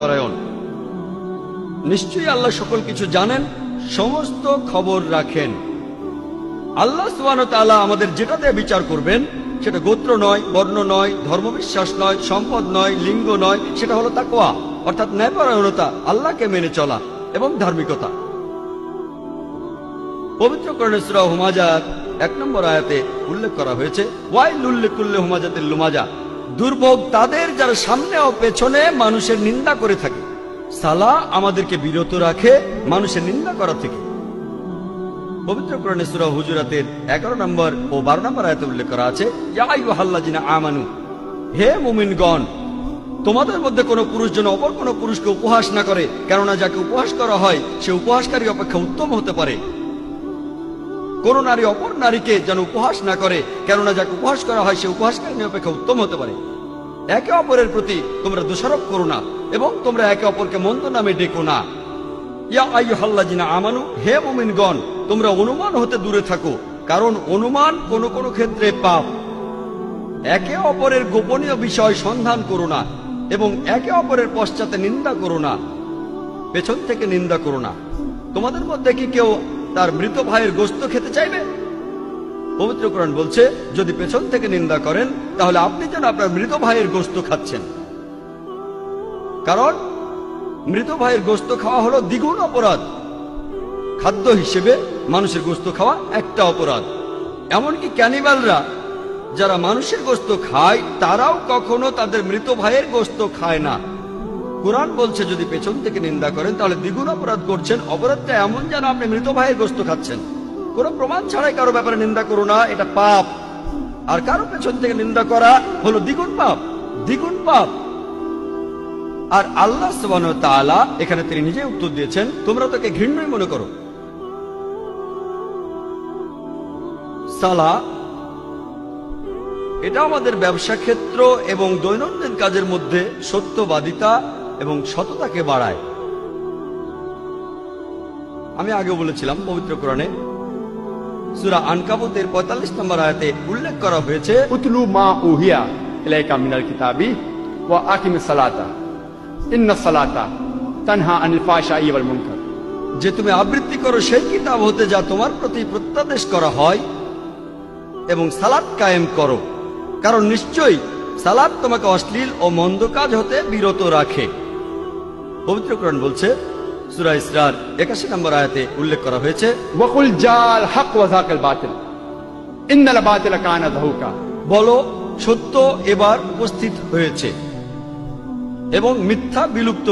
পরায়ণ। নিশ্চয়ই আল্লাহ সকল কিছু জানেন, সমস্ত খবর রাখেন। আল্লাহ সুবহানাহু ওয়া তাআলা আমাদের যেটাতে বিচার করবেন সেটা গোত্র নয়, বর্ণ নয়, ধর্মবিশ্বাস নয়, সম্পদ নয়, লিঙ্গ নয়, সেটা হলো তাকওয়া, অর্থাৎ ন্যায়পরায়ণতা, আল্লাহকে মেনে চলা এবং ধার্মিকতা। পবিত্র কোরআনে সূরা হুমাজার 1 নম্বর আয়াতে উল্লেখ করা হয়েছে, ওয়াইলুল লিকুল্লি হুমাজাতিল লুমাজা, দুর্ভোগ তাদের যারা সামনে ও পেছনে মানুষের নিন্দা করে থাকে। সালাহ আমাদেরকে বিরত রাখে মানুষের নিন্দা করা থেকে। পবিত্র কোরআনে সূরা হুজুরাতের 11 নম্বর ও 12 নম্বর আয়াতে উল্লেখ করা আছে, ইয়া আইয়ুহাল্লাযিনা আমানু, হে মুমিনগণ, তোমাদের মধ্যে কোনো পুরুষ যেন অপর কোনো পুরুষকে উপহাস না করে, কেননা যাকে উপহাস করা হয় সে উপহাসকারী অপেক্ষা উত্তম হতে পারে। কোন নারী অপর নারীকে যেন উপহাস না করে, কেননা যাকে উপহাস করা হয় সে উপহাসকারী অপেক্ষা উত্তম হতে পারে। একে অপরের প্রতি তোমরা দোষারোপ করো না এবং তোমরা একে অপরকে মন্দ নামে ডেকো না। ইয়া আইয়ুহাল্লাযিনা আমানু, হে মুমিনগণ, তোমরা অনুমান হতে দূরে থাকো, কারণ অনুমান কোনো কোনো ক্ষেত্রে পাপ। একে অপরের গোপনীয় বিষয় সন্ধান করো না এবং একে অপরের পশ্চাতে নিন্দা করো না, পেছন থেকে নিন্দা করো না। তোমাদের মধ্যে কি কেউ তার মৃত ভাইয়ের গোশত খেতে চাইবে? পবিত্র কোরআন বলছে, যদি পেছন থেকে নিন্দা করেন তাহলে আপনি যেন আপনার মৃত ভাইয়ের গোশত খাচ্ছেন, কারণ মৃত ভাইয়ের গোশত খাওয়া হলো দ্বিগুণ অপরাধ। খাদ্য হিসেবে মানুষের গোশত খাওয়া একটা অপরাধ। এমনকি ক্যানিবালরা যারা মানুষের গোশত খায় তারাও কখনো তাদের মৃত ভাইয়ের গোশত খায় না। কোরআন বলছে, যদি পেছন থেকে নিন্দা করেন তাহলে দ্বিগুণ অপরাধ করছেন। অপরাধটা এমন যেন আপনি মৃত ভাইয়ের গোশত খাচ্ছেন। কোনো প্রমাণ ছাড়াই কারো ব্যাপারে নিন্দা করো না, এটা পাপ। আর কারো পেছন থেকে নিন্দা করা হলো দ্বিগুণ পাপ, দ্বিগুণ পাপ। আর আল্লাহ সুবহানাহু ওয়া তাআলা এখানে তিনি নিজেই উত্তর দিয়েছেন, তোমরা তাকে ঘৃণ্যই মনে করো। সালাহ এটা আমাদের ব্যবসা ক্ষেত্র এবং দৈনন্দিন কাজের মধ্যে সত্যবাদিতা এবং সততাকে বাড়ায়। আমি আগে বলেছিলাম, পবিত্র কোরআনে সূরা আনকাবুতের 45 নম্বর আয়াতে উল্লেখ করা হয়েছে, উতলু মা উহিয়া ইলাইকা মিনাল কিতাবি ওয়া আকিমিস সালাতা ইন্নাস সালাতা তানহা আনিল ফাহশাই ওয়াল মুনকার, যে তুমি আবৃত্তি করো সেই কিতাব হতে যা তোমার প্রতি প্রত্যাদেশ করা হয় এবং সালাত কায়েম করো, কারণ নিশ্চয়ই সালাত তোমাকে অশ্লীল ও মন্দ কাজ হতে বিরত রাখে। পবিত্র কোরআন বলছে, সূরা ইসরার 81 নম্বর আয়াতে উল্লেখ করা হয়েছে, ওয়া কুল জাল হক ওয়া যাকাল বাতিল ইন্নাল বাতিলা কানা যাহুকা, বলো সত্য এবার উপস্থিত হয়েছে এবং মিথ্যা বিলুপ্ত